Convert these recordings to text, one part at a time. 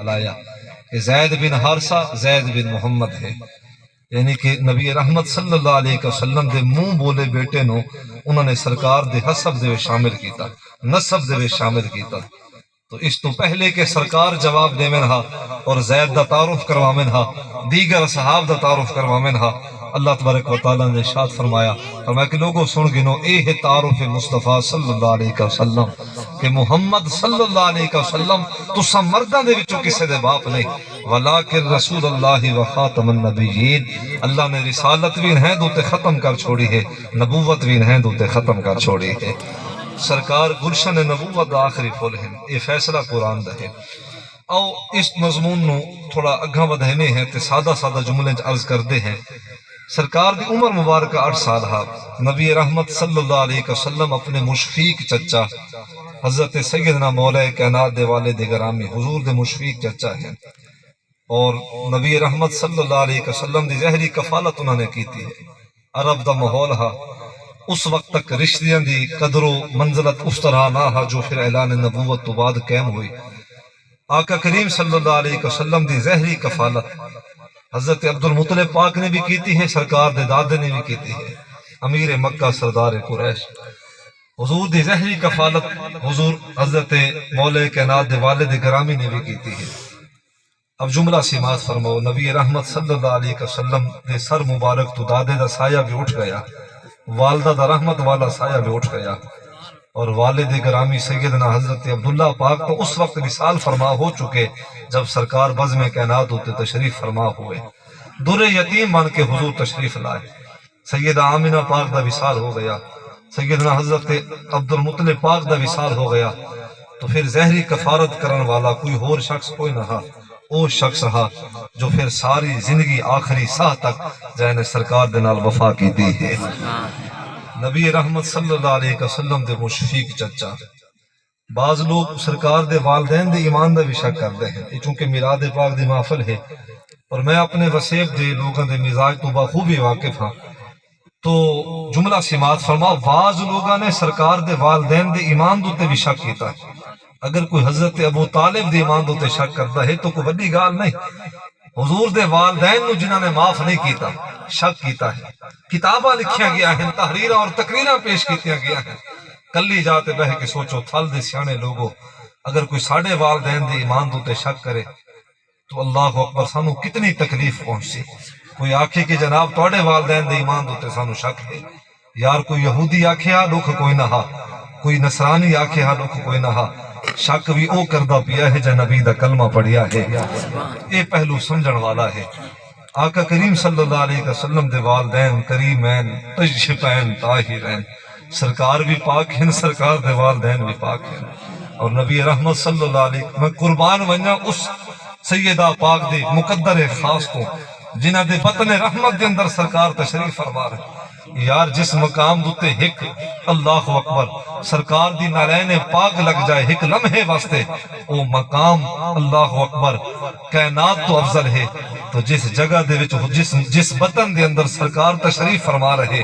لایا کہ زید بن حارثہ زید بن محمد ہے، یعنی کہ نبی رحمت صلی اللہ علیہ وسلم دے منہ بولے بیٹے نو انہوں نے سرکار دے حسب دے شامل کیتا، نسب دے شامل کیتا۔ تو اس تو پہلے کہ سرکار جواب دے منہا اور زید دا تعارف کروا منہا، دیگر صحاب دا تعارف کروا منہا، اللہ تبارک و تعالیٰ نے ارشاد فرمایا کہ لوگوں سن گنو اے ہے تعارف مصطفیٰ صلی اللہ علیہ وسلم کہ محمد صلی اللہ علیہ وسلم تسا مرداں دے وچوں کسے دے باپ نہیں، ولیکن رسول اللہ و خاتم النبیین، اللہ نے رسالت بھی ہیں دوتے ختم کر چھوڑی ہے، نبوت بھی ہیں دوتے ختم کر چھوڑی ہے۔ سرکار گلشن نبوت دا آخری پھول ہیں، یہ فیصلہ قرآن دا ہے۔ او اس مضمون نو تھوڑا اگھا ودھینے ہیں تے سادہ سادہ جملے عرض کردے ہیں۔ سرکار دی عمر مبارکہ 8 سال ہا، نبی رحمت صلی اللہ علیہ وسلم اپنے مشفیق چچا حضرت سیدنا مولا کائنات دے والد گرامی حضور دے مشفیق چچا ہیں، اور نبی رحمت صلی اللہ علیہ وسلم دی ظاہری کفالت انہوں نے کیتی ہے۔ عرب دا ماحول ہا، اس وقت تک رشتیاں دی قدر و منزلت اس طرح نہ ہا جو پھر اعلان نبوت تو بعد قائم ہوئی۔ آقا کریم صلی اللہ علیہ وسلم دی ظاہری کفالت حضرت عبد المطلب پاک نے بھی کیتی ہے، سرکار دے دادے نے بھی کیتی ہے، امیر مکہ سردار قریش۔ حضور دی ظاہری کفالت حضور حضرت مولا کائنات دے والد گرامی نے بھی کیتی ہے۔ اب جملہ سماعت فرماؤ، نبی رحمت صلی اللہ علیہ وسلم دے سر مبارک تو دادے دا سایہ بھی اٹھ گیا، والدہ دا رحمت والا سایہ بھی اٹھ گیا، اور والد گرامی سیدنا حضرت عبداللہ پاک تو اس وقت وصال فرما ہو چکے جب سرکار بزم کائنات ہوتے تشریف فرما ہوئے، در یتیم بن کے حضور تشریف لائے۔ سیدہ آمنہ پاک دا وصال ہو گیا، سیدنا حضرت عبد المطلب پاک دا وصال ہو گیا، تو پھر ظاہری کفارت کرن والا کوئی اور شخص کوئی نہ ہا، وہ شخص ہا جو پھر ساری زندگی آخری ساہ تک جائے سرکار دے نال وفا کی دی ہے۔ نبی رحمت صلی اللہ علیہ وسلم دے مشفیق چچا۔ بعض لوگ سرکار دے والدین دے ایمان دا بھی شک کرتے ہیں، چونکہ میلاد پاک دی محفل ہے اور میں اپنے وسیب دے لوگوں دے مزاج تو بخوبی واقف ہاں، تو جملہ سماعت فرما، بعض لوگوں نے سرکار دے والدین دے ایمان دوتے بھی شک کیتا ہے۔ اگر کوئی حضرت ابو طالب دے ایمان دوتے شک کرتا ہے تو کوئی بڑی گال نہیں، حضور دے والدین نو جنہاں نے معاف نہیں کیتا، شک کیتا ہے، کتاباں لکھیاں گیا ہیں، تحریراں اور تقریراں پیش کیتیاں گیا ہیں۔ کلی جاتے بہ کے سوچو تھل دے سیانے لوگو، اگر کوئی ساڑھے والدین دے ایمان دوتے شک کرے تو اللہ اکبر سانو کتنی تکلیف پہنچی۔ کوئی آکھے کہ جناب توڑے والدین دے ایمان دوتے سانو شک ہے، یار کوئی یہودی آکھے ہاں لکھ کوئی نہ ہا، کوئی نصرانی آکھے ہاں لکھ کوئی نہ ہا، شک بھی او کردہ پیا ہے جا نبی دا کلمہ پڑھیا ہے۔ اے پہلو سمجھن والا ہے۔ آقا کریم صلی اللہ علیہ وسلم دے والدین کریمین طیبین طاہرین، سرکار بھی پاک ہیں، سرکار دے والدین بھی پاک ہیں، اور نبی رحمت صلی اللہ علیہ میں قربان ونجا اس سیدہ پاک دے مقدر خاص کو جنہ دے بطن رحمت دے اندر سرکار تشریف فرما رہے۔ یار جس مقام دوتے ہک اللہ اکبر سرکار دی نالین پاک لگ جائے ہک لمحے واسطے، او مقام اللہ اکبر کائنات تو افضل ہے۔ تو جس جگہ دے وچ جس بطن دے اندر سرکار تشریف فرما رہے،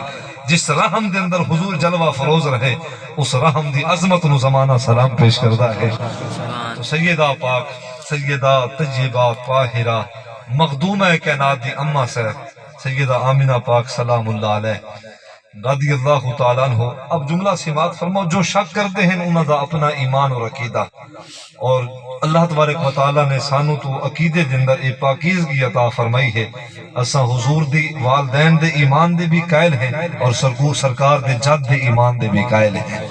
جس رحم دے اندر حضور جلوہ فروز رہے، اس رحم دی عظمت نو زمانہ سلام پیش کردہ ہے۔ تو سیدہ پاک سیدہ طیبہ طاہرہ مخدومہ کائنات دی اماں سے سیدہ آمنہ پاک سلام اللہ علیہ رضی اللہ تعالیٰ عنہ۔ اب جملہ سماعت فرماؤ، جو شک کرتے ہیں انہوں دا اپنا ایمان اور عقیدہ، اور اللہ تبارک و تعالیٰ نے سانو تو عقیدے دے اندر ایک پاکیزگی عطا فرمائی ہے۔ اساں حضور دی والدین دے ایمان دے بھی قائل ہیں اور سرکار دے جد دے ایمان دے بھی قائل ہیں،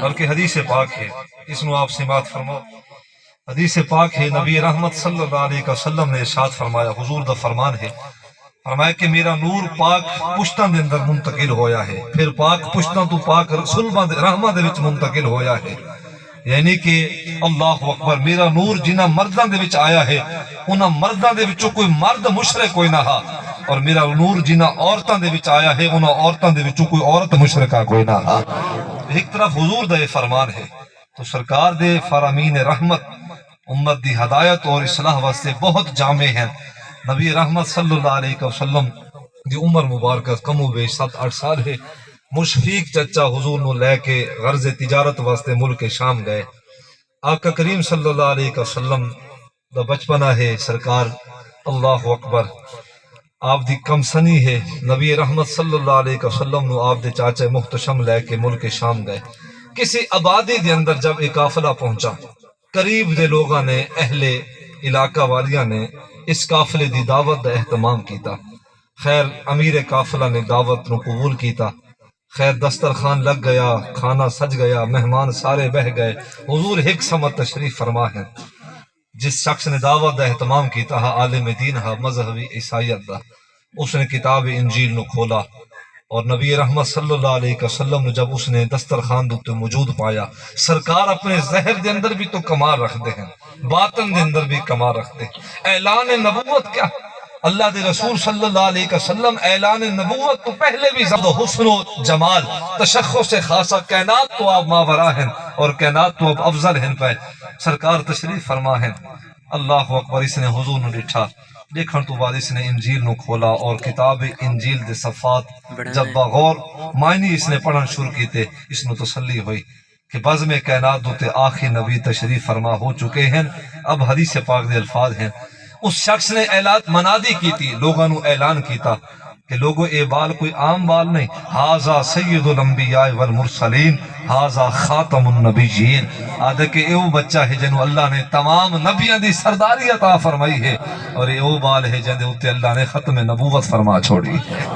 بلکہ حدیث پاک ہے، اس نو آپ سماعت فرماؤ۔ حدیث پاک ہے، نبی رحمت صلی اللہ علیہ وسلم نے ارشاد فرمایا، حضور دا فرمان ہے، فرمایا کہ میرا نور پاک پشتاں دے اندر منتقل ہویا ہے، پھر پاک پشتاں تو پاک رسولہ رحمہ دے وچ منتقل ہویا ہے، یعنی کہ اللہ اکبر میرا نور جنہ مرداں دے وچ آیا ہے انہاں مرداں دے وچوں کوئی مرد مشرک کوئی نہ ہا، اور میرا نور جنہ عورتاں دے وچ آیا ہے انہاں عورتاں دے وچوں کوئی عورت مشرکہ کوئی نہ ہا۔ ایک طرف حضور دا یہ فرمان ہے، تو سرکار دے فرامین رحمت امت دی ہدایت اور اصلاح واسطے بہت جامع ہیں۔ نبی رحمت صلی اللہ علیہ وسلم دی عمر مبارکہ کم و بیش 7-8 سال ہے۔ مشفیق چچا حضور نو لے کے غرض تجارت واسطے ملک شام گئے۔ آقا کریم صلی اللہ علیہ وسلم دا بچپنا ہے سرکار اللہ اکبر آپ دی کم سنی ہے نبی رحمت صلی اللہ علیہ وسلم نو آپ دے چاچے محتشم لے کے ملک شام گئے کسی آبادی دے اندر جب ایک قافلہ پہنچا قریب دے لوگاں نے اہل علاقہ والیاں نے اس قافلے دی دعوت دا اہتمام کیتا خیر امیر قافلہ نے دعوت نو قبول کیتا خیر دسترخوان لگ گیا کھانا سج گیا مہمان سارے بہ گئے حضور ایک سمت تشریف فرما ہے جس شخص نے دعوت دا اہتمام کیتا ہا عالم دین ہا مذہبی عیسائیت دا اس نے کتاب انجیل نو کھولا اور نبی رحمت صلی اللہ علیہ وسلم نے جب اس نے دسترخوان دوتے موجود پایا سرکار اپنے ظاہر دے اندر بھی تو کمال رکھتے ہیں باطن دے اندر بھی کمال رکھتے ہیں اعلان نبوت کیا اللہ دے رسول صلی اللہ علیہ وسلم اعلان نبوت تو پہلے بھی زبد حسن و جمال تشخص خاصہ کائنات تو آپ ماورا ہیں اور کائنات تو اب افضل ہیں پہ سرکار تشریف فرما ہیں اللہ اکبر اس نے حضور نے ڈٹھا دیکھن تو بعد اس نے انجیل نو کھولا اور کتاب انجیل دے صفات جب بغور معنی اس نے پڑھن شروع کیتے اس نے تسلی ہوئی کہ بزم کائنات دوتے آخری نبی تشریف فرما ہو چکے ہیں اب حدیث پاک دے الفاظ ہیں اس شخص نے اعلان منادی کی تھی لوگوں نے اعلان کیتا کہ لوگوں اے بال کوئی عام بال نہیں ہاذا سید الانبیاء والمرسلین ہاذا خاتم النبیین آدھے کہ اے وہ بچہ ہے جنہوں اللہ نے تمام نبیوں دی سرداری عطا فرمائی ہے اور اے وہ بال ہے جنہوں تے اللہ نے ختم نبوت فرما چھوڑی ہے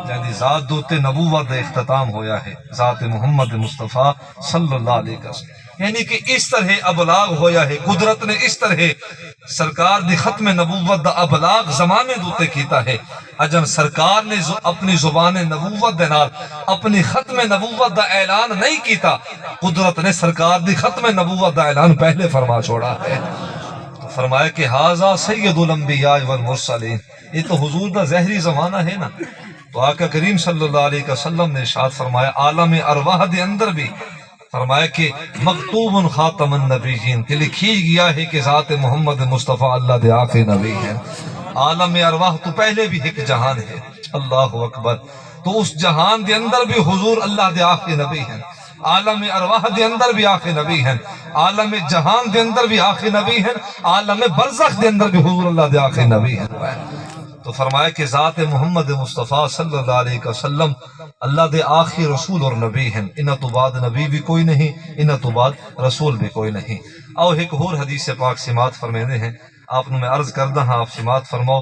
جنہی ذات دوتے نبوت دا اختتام ہویا ہے ذات محمد مصطفیٰ صلی اللہ علیہ وسلم یعنی کہ اس طرح ابلاغ ہویا ہے قدرت نے اس طرح سرکار دی ختم نبوت دا ابلاغ زمانے دوتے کیتا ہے اجن سرکار نے اپنی زبان نبوت دے نال اپنی ختم نبوت دا اعلان نہیں کیتا قدرت نے سرکار دی ختم نبوت دا اعلان پہلے فرما چھوڑا ہے تو فرمایا کہ ھذا سید الانبیاء والمرسلین یہ تو حضور دا ظاہری زمانہ ہے نا تو آقا کریم صلی اللہ علیہ وسلم نے ارشاد فرمایا عالم ارواح دے اندر بھی فرمایا کہ مکتوب خاتم النبیین کہ لکھی گیا ہے کہ ذات محمد مصطفیٰ اللہ دے آخری نبی ہیں عالم ارواح تو پہلے بھی ایک جہان ہے اللہ اکبر تو اس جہان دے اندر بھی حضور اللہ دے آخری نبی ہیں عالم ارواح دے اندر بھی آخری نبی ہیں عالم جہان دے اندر بھی آخری نبی ہیں عالم برزخ دے اندر بھی حضور اللہ دے آخری نبی ہیں تو فرمایا کہ ذات محمد مصطفیٰ صلی اللہ علیہ وسلم اللہ دے آخری رسول اور نبی ہیں انہاں تو بعد نبی بھی کوئی نہیں انہاں تو بعد رسول بھی کوئی نہیں او ایک اور حدیث پاک سماعت فرمینے ہیں آپ نے میں عرض کردہ ہاں آپ سماعت فرماؤ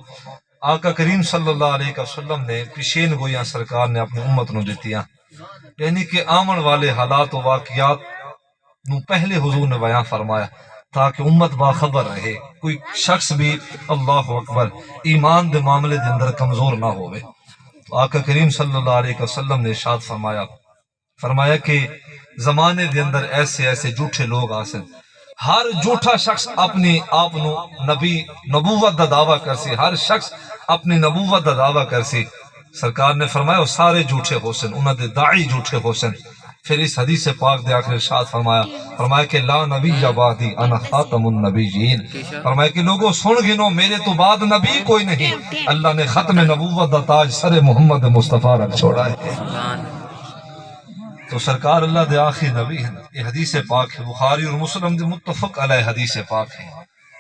آقا کریم صلی اللہ علیہ وسلم نے پیشین گویاں سرکار نے اپنی امت نو دیتیاں یعنی کہ آمن والے حالات و واقعات نو پہلے حضور نے بیان فرمایا تاکہ امت باخبر رہے کوئی شخص بھی اللہ اکبر ایمان دے معاملے دے اندر کمزور نہ ہوئے تو آقا کریم صلی اللہ علیہ وسلم نے ارشاد فرمایا کہ زمانے دے اندر ایسے ایسے جھوٹے لوگ آسن ہر جھوٹا شخص اپنی آپ نو نبی نبوت دا دعویٰ کرسی ہر شخص اپنی نبوت دا دعویٰ کرسی سرکار نے فرمایا وہ سارے جھوٹے ہو سن انہوں دے داعی جھوٹے ہو سن پھر اس حدیث پاک دے آخر ارشاد فرمایا کہ لا نبی بعدی انا خاتم النبیین فرمایا کہ لوگوں سن گنو میرے تو بعد نبی کوئی نہیں اللہ نے ختم نبوت دا تاج سر محمد مصطفیٰ رکھ چھوڑا ہے تو سرکار اللہ دے آخری نبی ہیں یہ حدیث پاک ہے بخاری اور مسلم دے متفق علیہ حدیث پاک ہے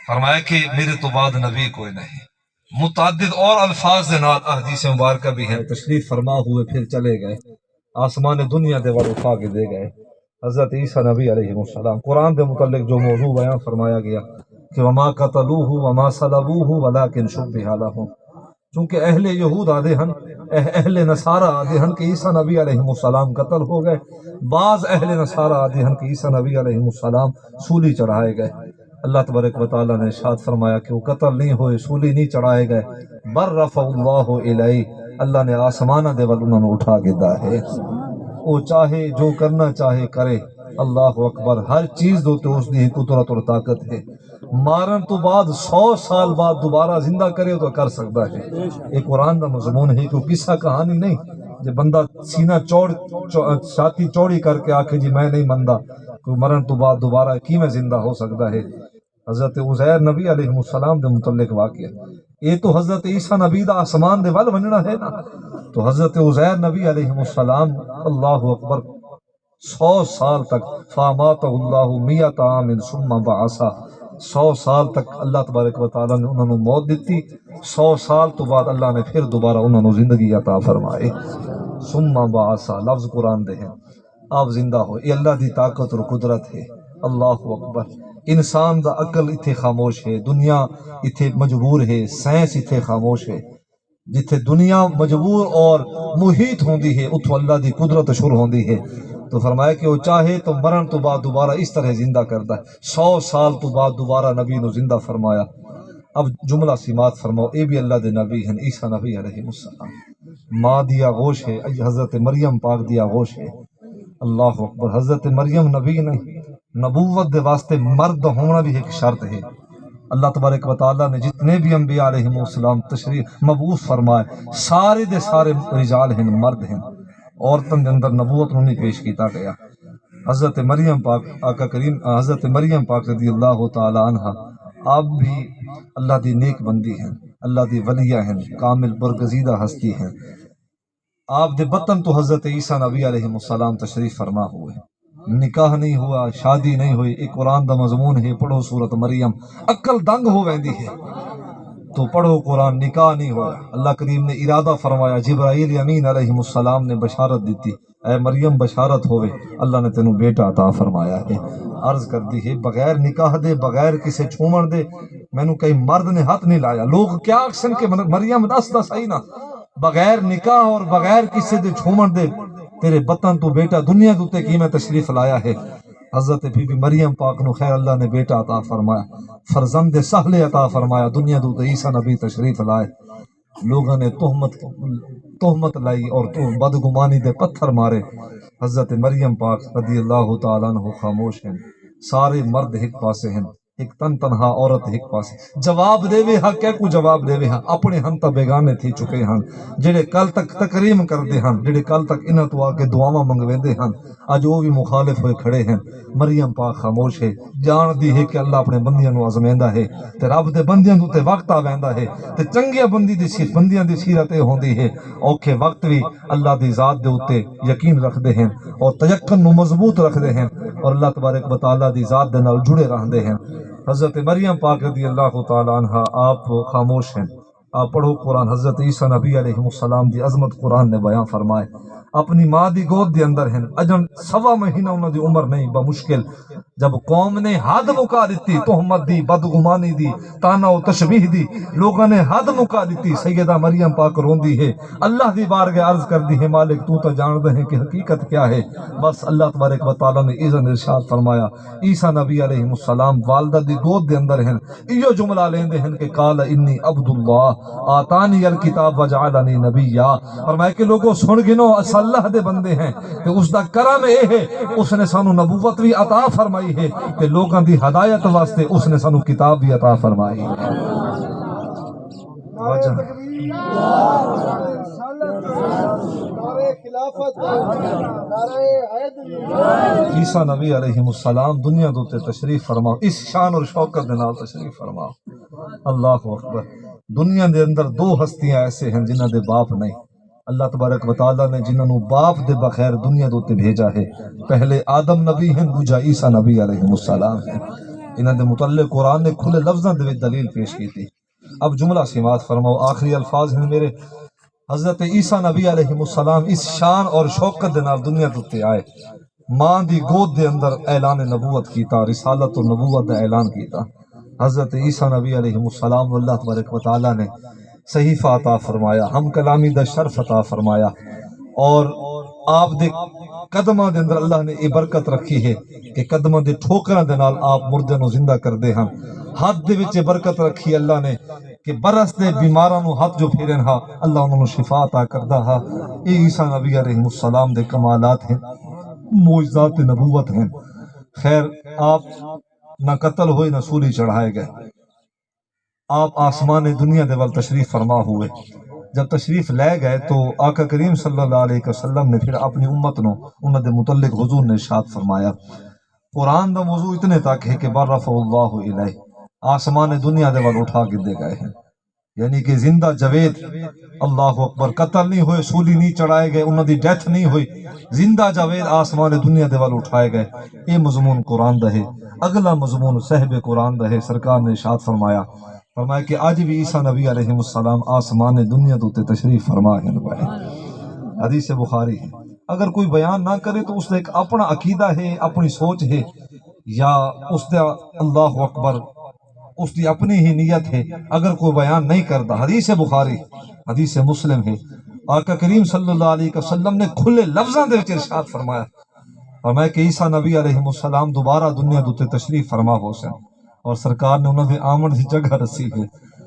فرمایا کہ میرے تو بعد نبی کوئی نہیں متعدد اور الفاظ دے نال حدیث مبارکہ بھی ہیں تشریف فرما ہوئے پھر چلے گئے آسمان دنیا دے ور اٹھا کے دے گئے حضرت عیسیٰ نبی علیہ السلام قرآن دے متعلق جو موضوع بیان فرمایا گیا کہ وما قتلوہ وما صلبوہ ولکن شبہ لہم چونکہ اہل یہود آدھے ہن اہل نصارہ آدھے ہن کہ عیسیٰ نبی علیہ السلام قتل ہو گئے بعض اہل نصارہ آدھے ہن کہ عیسیٰ نبی علیہ السلام سولی چڑھائے گئے اللہ تبارک و تعالیٰ نے ارشاد فرمایا کہ وہ قتل نہیں ہوئے سولی نہیں چڑھائے گئے بر رفع اللہ الیہ اللہ نے آسمانہ دے ول انہوں نے اٹھا کے دا ہے وہ چاہے جو کرنا چاہے کرے اللہ اکبر ہر چیز دوتے اس دی قدرت اور طاقت ہے مارن تو بعد 100 سال بعد دوبارہ زندہ کرے تو کر سکتا ہے ایک قرآن دا مضمون ہے کہ قصہ کہانی نہیں جب بندہ سینہ چھاتی چوڑی کر کے آکھے جی میں نہیں مندہ کوئی مرن تو بعد دوبارہ کی میں زندہ ہو سکتا ہے حضرت عزیر نبی علیہ السلام دے متعلق واقعہ یہ تو حضرت عیسیٰ نبی دا آسمان دے ول وننا ہے نا تو حضرت عزیر نبی علیہ السلام اللہ اکبر 100 سال تک فاماتہ اللہ 100 عام ثم بعثا 100 سال تک اللہ تبارک و تعالیٰ نے انہوں نے موت دیتی، 100 سال تو بعد اللہ نے پھر دوبارہ انہوں نے زندگی عطا فرمائے۔ ثم بعثا لفظ قرآن دے ہیں، آپ زندہ ہو، یہ اللہ دی طاقت اور قدرت ہے۔ اللہ اکبر۔ انسان دا عقل اتھے خاموش ہے، دنیا اتھے مجبور ہے، سائنس اتھے خاموش ہے۔ جتھے دنیا مجبور اور محیط ہوندی ہے اتھو اللہ دی قدرت شروع ہوندی ہے۔ تو فرمایا کہ وہ چاہے تو مرن تو بعد دوبارہ اس طرح زندہ کرتا ہے۔ 100 سال تو بعد دوبارہ نبی نو زندہ فرمایا۔ اب جملہ سمات فرماؤ، اے بھی اللہ دے نبی ہیں، عیسیٰ نبی علیہ السلام ماں دیا گوش ہے، حضرت مریم پاک دیا گوش ہے۔ اللہ اکبر۔ حضرت مریم نبی نہیں، نبوت دے واسطے مرد ہونا بھی ایک شرط ہے۔ اللہ تبارک و تعالیٰ نے جتنے بھی انبیاء علیہ السلام تشریف مبعوث فرمائے سارے دے سارے رجال ہیں، مرد ہیں، عورتوں کے اندر نبوت نہیں پیش کیتا گیا۔ حضرت مریم پاک آقا کریم حضرت مریم پاک رضی اللہ تعالی عنہ آپ بھی اللہ دی نیک بندی ہیں، اللہ دی ولیہ ہیں، کامل برگزیدہ ہستی ہیں۔ آپ دے بطن تو حضرت عیسیٰ نبی علیہ السلام تشریف فرما ہوئے، نکاح نہیں ہوا، شادی نہیں ہوئی۔ ایک قرآن دا مضمون ہے، پڑھو سورت مریم، عقل دنگ ہو ویندی ہے تو پڑھو قرآن، نکاح نہیں ہوا۔ اللہ کریم نے ارادہ فرمایا، جبرائیل امین علیہ السلام نے بشارت دیتی، اے مریم بشارت ہوئے، اللہ نے تینوں بیٹا عطا فرمایا ہے۔ عرض کر دی ہے بغیر نکاح دے، بغیر کسے چھومن دے مینوں کئی مرد نے ہاتھ نہیں لایا۔ لوگ کیا اکسن کہ مریم دس صحیح نہ، بغیر نکاح اور بغیر کسے دے چھومن دے تیرے بطن تو بیٹا دنیا دوتے کی میں تشریف لایا ہے۔ حضرت بی بی مریم پاک نو خیر اللہ نے بیٹا عطا فرمایا، فرزند سہل عطا فرمایا، دنیا دوتے عیسیٰ نبی تشریف لائے۔ لوگوں نے تہمت لائی اور بدگمانی دے پتھر مارے۔ حضرت مریم پاک رضی اللہ تعالیٰ عنہ خاموش ہیں، سارے مرد ایک پاسے ہیں، ایک تنہا عورت ایک پاسے۔ جواب دے وے ہاں، کیا کو جواب دے وے ہاں؟ اپنے ہن تا بیگانے تھی چکے ہن، جڑے کل تک تکریم کردے ہن، جڑے کل تک انہاں تو آ کے دعاواں منگویندے ہن، اج وہ بھی مخالف ہوئے کھڑے ہیں۔ مریم پاک خاموش ہے، جان دی ہے کہ اللہ اپنے بندیاں نو آزمیندا ہے تے رب دے بندیاں نو تے وقت آویندا ہے تے چنگیاں بندیاں دی سیرت ہوندی ہے، اوکھے وقت بھی اللہ دی ذات دے اوتے یقین رکھدے ہیں اور تیقن نو مضبوط رکھدے ہیں اور اللہ تبارک و تعالیٰ دی ذات دے نال جڑے رہندے ہیں۔ حضرت مریم پاک رضی اللہ تعالی عنہ آپ خاموش ہیں، آپ پڑھو قرآن۔ حضرت عیسیٰ نبی علیہ السلام دی عظمت قرآن نے بیان فرمائے، اپنی ماں دی گود دے اندر ہیں، اجن 1.25 مہینہ انہوں دی عمر نہیں، بمشکل جب قوم نے حد مکا دیتی، تہمت دی، بدگمانی دی، تانا و تشبیہ دی، لوگوں نے حد مکا دیتی، سیدہ مریم پاک روندی ہے، اللہ دی بارگاہ عرض کر دی ہے، مالک تو تا جان دے ہیں کہ حقیقت کیا ہے۔ بس اللہ تبارک و تعالیٰ نے اذن ارشاد فرمایا، عیسیٰ نبی علیہ السلام والدہ دی گود دے اندر ہیں، ایو جملہ لیندے ہیں کہ قال انی عبد اللہ آتانی الکتاب وجعلنی نبیا۔ فرمایا کہ لوگوں سن گنو، اس اللہ دے بندے ہیں کہ اس دا کرم اے ہے اس نے سانو نبوت بھی عطا فرمائی ہے کہ لوگاں دی ہدایت واسطے اس نے سانو کتاب بھی عطا فرمائی ہے۔ عیسیٰ نبی علیہ السلام دنیا دوتے تشریف فرماؤ، اس شان اور شوکت دے نال تشریف فرماؤ۔ اللہ اکبر۔ دنیا دے اندر 2 ہستیاں ایسے ہیں جنہاں دے باپ نہیں۔ اللہ تبارک و تعالیٰ نے جنہوں باپ دے بغیر دنیا دوتے بھیجا ہے، پہلے آدم نبی ہیں، دوجا عیسیٰ نبی علیہ السلام ہیں۔ انہاں دے متعلق قرآن نے کھلے لفظاں دے دلیل پیش کی تھی۔ اب جملہ سماعت فرماؤ، آخری الفاظ ہیں میرے۔ حضرت عیسیٰ نبی علیہ السلام اس شان اور شوکت دے نال دنیا دوتے آئے، ماں دی گود دے اندر اعلان نبوت کیتا، رسالت و نبوت دا اعلان کیتا۔ حضرت عیسیٰ نبی علیہ السلام اللہ تبارک و تعالیٰ نے صحیفہ عطا فرمایا، ہم کلامی دا شرف عطا فرمایا، اور آپ دے قدمہ دے اندر اللہ نے یہ برکت رکھی ہے کہ قدمہ دے ٹھوکرہ دے نال آپ مردے نو زندہ کر دے ہاں۔ ہاتھ دے وچ برکت رکھی اللہ نے کہ برس دے بیماراں نو ہاتھ جو پھیرن ہاں اللہ انہوں شفا عطا کردا ہاں۔ یہ عیسیٰ نبی علیہ السلام دے کمالات ہیں، معجزات نبوت ہیں۔ خیر آپ نہ قتل ہوئے نہ سولی چڑھائے گئے، آپ آسمان دنیا دے وال تشریف فرما ہوئے۔ جب تشریف لے گئے تو آقا کریم صلی اللہ علیہ وسلم نے پھر اپنی امت نو انہوں دے متعلق حضور نے ارشاد فرمایا، قرآن دا موضوع اتنے تک ہے کہ برفع اللہ الیہ، آسمان دنیا دے وال اٹھا کے دے گئے ہیں، یعنی کہ زندہ جاوید، اللہ اکبر، قتل نہیں ہوئے، سولی نہیں چڑھائے گئے، انہوں دی ڈیتھ نہیں ہوئی، زندہ جاوید آسمان دنیا دے وال اٹھائے گئے۔ یہ مضمون قرآن دا ہے۔ اگلا مضمون صاحب قرآن رہے، سرکار نے ارشاد فرمایا کہ آج بھی عیسیٰ نبی علیہ السلام آسمان دنیا دوتے تشریف فرما ہیں۔ حدیث بخاری ہے۔ اگر کوئی بیان نہ کرے تو اس نے ایک اپنا عقیدہ ہے، اپنی سوچ ہے، یا اس نے اللہ اکبر اس کی اپنی ہی نیت ہے، اگر کوئی بیان نہیں کرتا۔ حدیث بخاری، حدیث مسلم ہے، آقا کریم صلی اللہ علیہ وسلم نے کھلے لفظاں دے وچ ارشاد فرمایا کہ عیسیٰ نبی علیہ السلام دوبارہ دنیا دوتے تشریف فرما ہو سن، اور سرکار نے انہوں نے آمن دی جگہ رسی ہے۔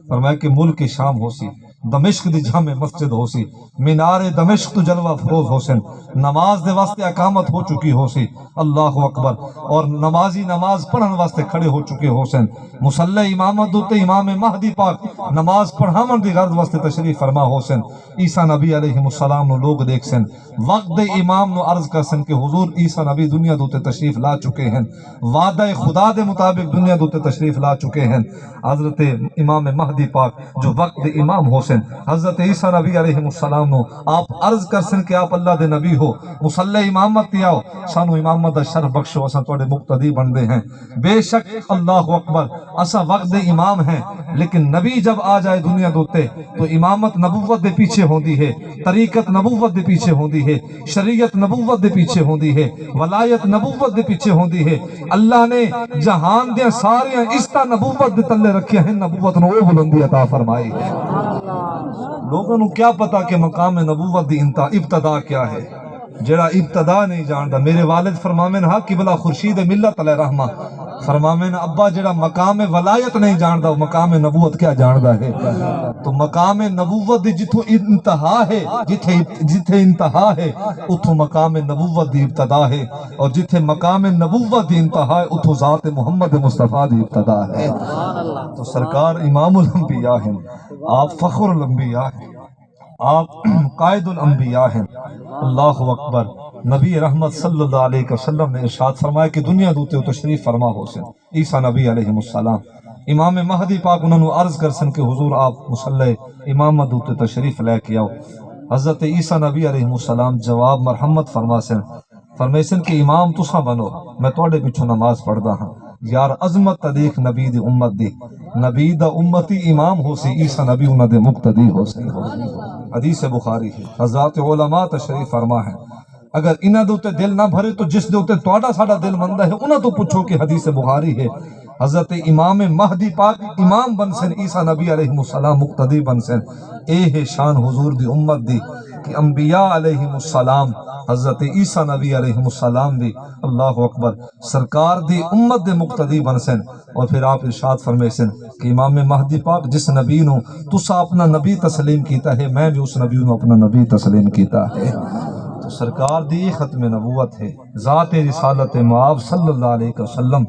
فرمایا کہ ملک شام ہو سی، دمشق دی جامع مسجد ہو سی، مینار دمشق تو جلوہ فروز ہو سن، نماز دے واسطے اقامت ہو چکی ہو سی، اللہ اکبر، اور نمازی نماز پڑھن واسطے کھڑے ہو چکے ہو سن، مصلی امامت دوتے امام مہدی پاک نماز پڑھامن دی غرض واسطے تشریف فرما ہو سن۔ عیسیٰ نبی علیہ السلام نو لوگ دیکھ سن، وقت دے امام نو عرض کر سن کہ حضور عیسیٰ نبی دنیا دوتے تشریف لا چکے ہیں، وعدہ خدا دے مطابق دنیا دوتے تشریف لا چکے ہیں۔ حضرت امام مہدی پاک جو وقت دے امام ہو سن، حضرت عیسیٰ نبی علیہ السلام نو آپ عرض کر سن کہ آپ اللہ دے نبی ہو، مصلی امامت تے آؤ، سانو امامت دا شرف بخشو، اساں تواڈے مقتدی بن دے ہیں۔ بے شک اللہ اکبر اساں وقت دے امام ہیں، لیکن نبی جب آ جائے دنیا دوتے تو امامت نبوت دے پیچھے ہوندی ہے، طریقت نبوت دے پیچھے ہوندی ہے، شریعت نبوت دے پیچھے ہوندی ہے، ولایت نبوت دے پیچھے ہوندی ہے۔ اللہ نے جہان دے سارے عزتاں نبوت دے تلے رکھے ہیں، نبوت نو وہ بلندی عطا فرمائی ہے۔ لوگوں نو کیا پتا کہ مقام نبوت دی ابتدا کیا ہے؟ جڑا ابتدا نہیں جاندا، میرے والد فرمامن ہاں قبلہ خورشید ملت علیہ رحمہ فرمامن ابا جڑا مقام ولایت نہیں جاندا وہ مقام نبوت کیا جاندا ہے؟ تو مقام نبوت دی جتھوں انتہا ہے، جتھے انتہا ہے اتھوں مقام نبوت دی ابتدا ہے، اور جتھے مقام نبوت دی انتہا ہے اتھوں ذات محمد مصطفیٰ دی ابتدا ہے۔ تو سرکار امام الانبیاء ہیں، آپ فخر الانبیاء ہیں، آپ قائد الانبیاء ہیں، اللہ اکبر۔ نبی رحمت صلی اللہ علیہ وسلم نے ارشاد فرمایا کہ دنیا دوتے تشریف فرما ہو سن عیسیٰ نبی علیہ السلام، امام مہدی پاک انہوں نے عرض کر سن کہ حضور آپ مصلی امامت دوتے تشریف لے کے آؤ۔ حضرت عیسیٰ نبی علیہ السلام جواب مرحمت فرما سن کہ امام تساں بنو، میں توڑے پیچھو نماز پڑھدا ہاں۔ یار عظمت تدیخ نبی دی امت دی، نبی دا امتی امام ہو سی، عیسیٰ نبی انہ دے مقتدی ہو سی۔ حدیث بخاری ہے، حضرات علماء تشریف فرما ہے، اگر انہ دوتے دل نہ بھرے تو جس دوتے توڑا ساڑا دل مندہ ہے انہ تو پوچھو کہ حدیث بخاری ہے۔ حضرت امام مہدی پاک امام بن سن، عیسیٰ نبی علیہ السلام مقتدی بن سن۔ اے ہے شان حضور دی امت دی کہ انبیاء علیہ السلام، حضرت عیسیٰ نبی علیہ السلام دی اللہ اکبر سرکار دی امت دے مقتدی بن سن۔ اور پھر آپ ارشاد فرمائے سن کہ امام مہدی پاک جس نبی نو تسا اپنا نبی تسلیم کیتا ہے، میں بھی اس نبی نو اپنا نبی تسلیم کیتا ہے۔ تو سرکار دی ختم نبوت ہے، ذات رسالت معاف صلی اللہ علیہ وسلم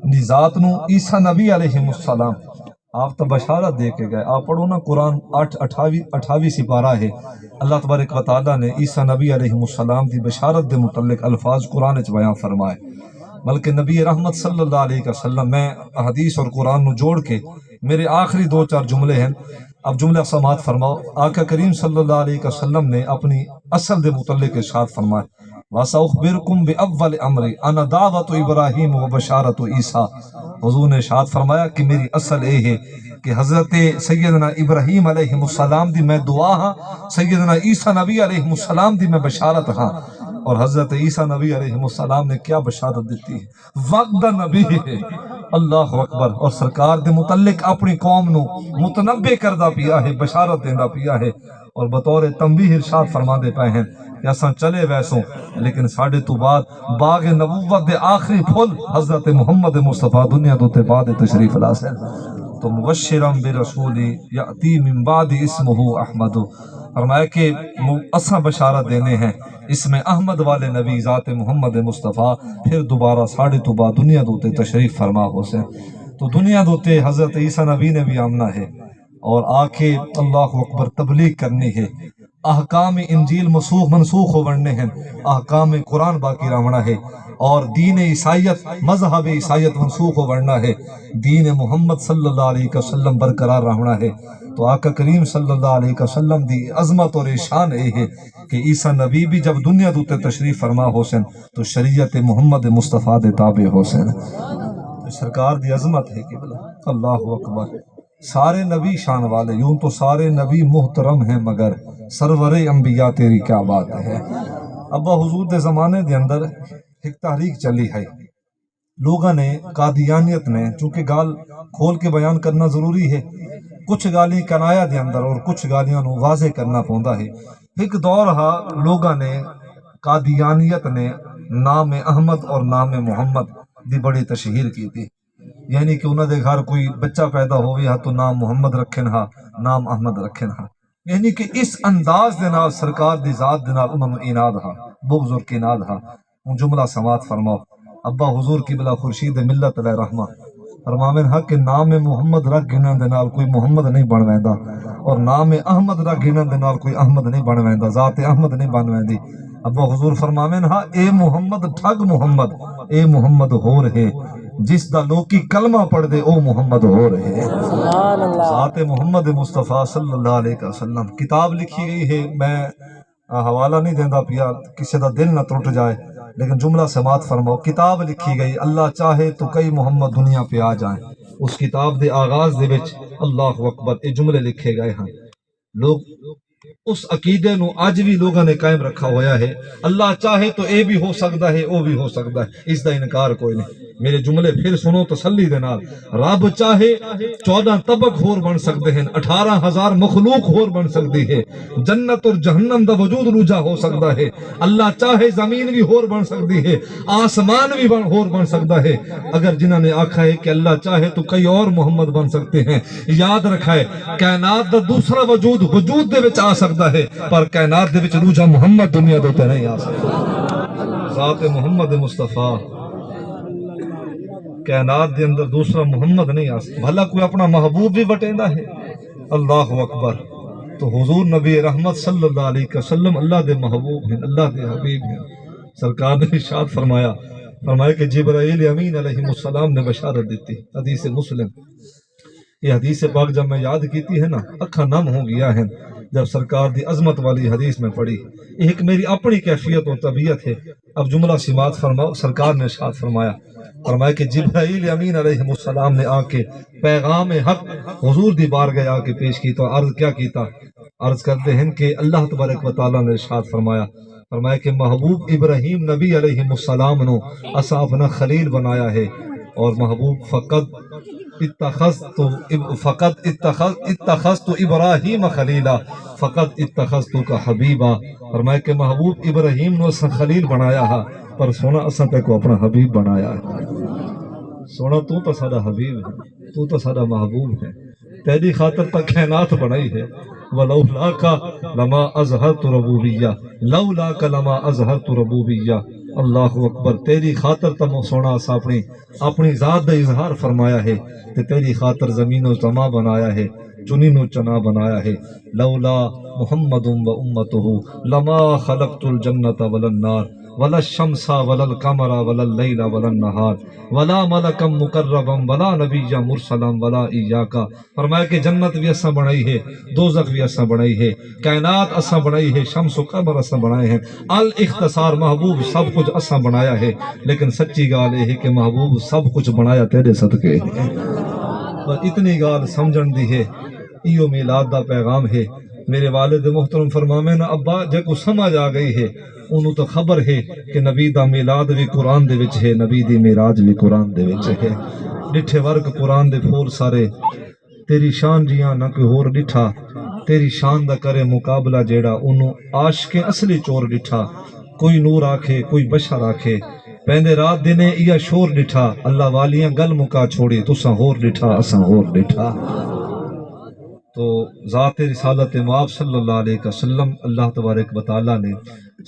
دی ذات نو عیسیٰ نبی علیہ السلام آپ تو بشارت دے کے گئے۔ آپ پڑھو نا قرآن 28 سپارہ ہے، اللہ تبارک و تعالیٰ نے عیسیٰ نبی علیہ السلام دی بشارت دے متعلق الفاظ قرآن وچ بیان فرمائے، بلکہ نبی رحمت صلی اللہ علیہ وسلم، میں حدیث اور قرآن نو جوڑ کے میرے آخری 2-4 جملے ہیں، اب جملہ سماعت فرماؤ۔ آقا کریم صلی اللہ علیہ وسلم نے اپنی اصل دے متعلق ارشاد فرمائے، وَسَأُخْبِرُكُمْ بِأَوَّلِ أَمْرِ أَنَا دَعْوَةُ إِبْرَاهِيمُ وَبَشَارَةُ عِيسَىٰ۔ حضور نے ارشاد فرمایا کہ میری اصل یہ ہے کہ حضرت سیدنا ابراہیم علیہ السلام دی میں دعا ہاں، سیدنا عیسیٰ نبی علیہ السلام دی میں بشارت ہاں۔ اور حضرت عیسیٰ نبی علیہ السلام نے کیا بشارت دیتی ہے؟ وقت دا نبی ہے، اللہ اکبر، اور سرکار دے متعلق اپنی قوم نو متنبع کردہ پیا ہے، بشارت دیندہ پیا ہے، اور بطور تنبیہ ارشاد فرما دے پائے ہیں کہ اساں چلے ویسوں لیکن ساڑھے تو بعد باغ نبوت دے آخری پھل حضرت محمد مصطفیٰ دنیا دوتے بعد تشریف لاسے۔ تو مبشرم برسولی یأتی من بعد اسمہ احمد، فرمایا کہ اساں بشارت دینے ہیں اسم احمد والے نبی ذات محمد مصطفیٰ پھر دوبارہ ساڑھے تو بعد دنیا دوتے تشریف فرما ہو سے۔ تو دنیا دوتے حضرت عیسیٰ نبی نے بھی آمنا ہے اور آ کے اللہ اکبر تبلیغ کرنی ہے، احکام انجیل منسوخ ہو ورنے ہیں، احکام قرآن باقی رہنا ہے، اور دین عیسائیت مذہب عیسائیت منسوخ ہو ورنا ہے، دین محمد صلی اللہ علیہ وسلم برقرار رہنا ہے۔ تو آقا کریم صلی اللہ علیہ وسلم دی عظمت اور شان یہ ہے کہ عیسیٰ نبی بھی جب دنیا دوتے تشریف فرما ہو سن تو شریعت محمد مصطفیٰ دے تابع ہو سن۔ سرکار دی عظمت ہے قبلہ، اللہ اکبر۔ سارے نبی شان والے، یوں تو سارے نبی محترم ہیں مگر سرور انبیاء تیری کیا بات ہے۔ ابا حضور دے زمانے دے اندر ایک تحریک چلی ہے، لوگاں نے قادیانیت نے، چونکہ گال کھول کے بیان کرنا ضروری ہے، کچھ گالی کنایا دے اندر اور کچھ گالیاں نو واضح کرنا پوندا ہے۔ ایک دور ہا لوگاں نے قادیانیت نے نام احمد اور نام محمد دی بڑی تشہیر کی تھی، یعنی کہ انہوں دے گھر کوئی بچہ پیدا ہوئی ہا تو نام محمد رکھن ہا، نام احمد رکھن ہا، یعنی کہ اس انداز دے نال سرکار دی ذات دے نال انہوں نے اناد ہا، بغض اور کناد ہا۔ ان جملہ سماعت فرماؤ۔ ابا حضور قبلہ خورشید ملت علیہ رحمہ فرماویں ہا کہ نام محمد رکھ گنن دے نال کوئی محمد نہیں بن ویندا، اور نام احمد رکھ گنن دے نال کوئی احمد نہیں بن ویندا، ذات احمد نہیں بن ویندی۔ ابا حضور فرماویں ہا اے محمد ٹھگ محمد، اے محمد ہو رہے جس دا لوکی کلمہ پڑھ دے او محمد ہو رہے۔ ذات محمد مصطفیٰ صلی اللہ علیہ وسلم کتاب لکھی گئی ہے، میں حوالہ نہیں دیندا پیا کسی دا دل نہ ٹوٹ جائے، لیکن جملہ سماعت فرماؤ۔ کتاب لکھی گئی، اللہ چاہے تو کئی محمد دنیا پہ آ جائیں۔ اس کتاب دے آغاز دے وچ اللہ اکبر اے جملے لکھے گئے ہیں۔ لوگ اس عقیدے نو آج بھی لوگوں نے قائم رکھا ہویا ہے، اللہ چاہے تو اے بھی ہو سکتا ہے او بھی ہو سکتا ہے، اس دا انکار کوئی نہیں۔ میرے جملے پھر سنو تسلی دے نال، رب چاہے 14 طبق ہور بن سکتے ہیں، 18,000 مخلوق ہور بن سکتی ہے، جنت اور جہنم دا وجود روجا ہو سکتا ہے، اللہ چاہے زمین بھی ہور بن سکتی ہے، آسمان بھی ہور بن سکتا ہے۔ اگر جنہوں نے آکھا ہے کہ اللہ چاہے تو کئی اور محمد بن سکتے ہیں، یاد رکھا ہے کائنات دا دوسرا وجود دے وچ آ سکتا ہے، پر کائنات دے وچ روجا محمد دنیا دے تے نہیں آ سکتا۔ ذات محمد مصطفیٰ کائنات دے اندر دوسرا محمد نہیں آ سکتا۔ بھلا کوئی اپنا محبوب بھی بٹیندا ہے؟ اللہ اکبر۔ تو حضور نبی رحمت صلی اللہ علیہ وسلم اللہ دے محبوب ہیں، اللہ دے حبیب ہیں۔ سرکار نے ارشاد فرمایا کہ جبرائیل امین علیہ السلام نے بشارت دیتی، حدیث مسلم۔ یہ حدیث پاک جب میں یاد کیتی ہے نا اکھا نم ہو گیا ہے جب سرکار دی عظمت والی حدیث میں پڑھی۔ ایک میری اپنی کیفیت اور طبیعت ہے۔ اب جملہ سماعت فرماؤ۔ سرکار نے ارشاد فرمایا کہ جبرائیل امین علیہ السلام نے آ کے پیغام حق حضور دی بارگاہ آ کے پیش کی تو عرض کیا کیتا؟ عرض کرتے ہیں کہ اللہ تبارک و تعالیٰ نے ارشاد فرمایا کہ محبوب ابراہیم نبی علیہ السلام نو اسا اپنا خلیل بنایا ہے، اور محبوب فقط اتخذت ابراہیم خلیلا فقط اتخذت کا حبیبا۔ فرمایا کہ محبوب ابراہیم نو اسا خلیل بنایا ہے، پر سونا اسا تے کو اپنا حبیب بنایا ہے۔ سونا تو ساڈا حبیب ہے، تو ساڈا محبوب ہے، تیری خاطر تک کائنات بنائی ہے۔ وَلَوْلَاكَ لَمَا أَظْهَرْتُ رَبُوبِيَّةَ لَوْلَاكَ لَمَا أَظْهَرْتُ رَبُوبِيَّةَ۔ اللہ اکبر۔ تیری خاطر تم سونا اسا اپنی ذات دا اظہار فرمایا ہے، تے تیری خاطر زمین و سما بنایا ہے، چنین و چنا بنایا ہے۔ لولا محمد و امتہ لما خلقت الجنت ولا النار ولا الشمس ولا القمر ولا اللیل ولا النہار ولا ملکا مقربا ولا نبی مرسلا ولا ایاکا۔ فرمایا کہ جنت بھی اساں بنائی ہے، دوزخ بھی اساں بنائی ہے، کائنات اساں بنائی ہے، شمس و قمر اساں بنائے ہیں، الاختصار محبوب سب کچھ اساں بنایا ہے، لیکن سچی گال یہ ہے کہ محبوب سب کچھ بنایا تیرے صدقے ہے۔ اور اتنی گال سمجھن دی ہے، ایو میلاد دا پیغام ہے۔ میرے والد محترم فرماویں نا ابا جے کو سمجھ آ گئی ہے انہوں تو خبر ہے کہ نبی دا میلاد بھی قرآن دے وچ ہے، نبی دی معراج بھی قرآن دے وچ ہے۔ ڈٹھے ورک قرآن دے پھور سارے، تیری شان جیاں نہ کوئی ہور ڈٹھا، تیری شان دا کرے مقابلہ جیڑا انہوں عاشق اصلی چور ڈٹھا۔ کوئی نور آکھے کوئی بشر آکھے، پہندے رات دنے یا شور ڈٹھا، اللہ والیاں گل مکا چھوڑی تساں ہور ڈٹھا اساں ہور ڈٹھا۔ تو ذات رسالت مآب صلی اللہ علیہ وسلم اللہ تبارک و تعالیٰ نے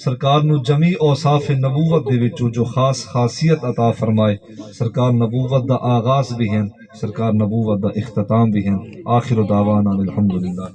سرکار نو جمیع اوصاف نبوت دے وچوں جو خاص خاصیت عطا فرمائے۔ سرکار نبوت دا آغاز بھی ہیں، سرکار نبوت دا اختتام بھی ہیں۔ آخر دعوانا الحمدللہ۔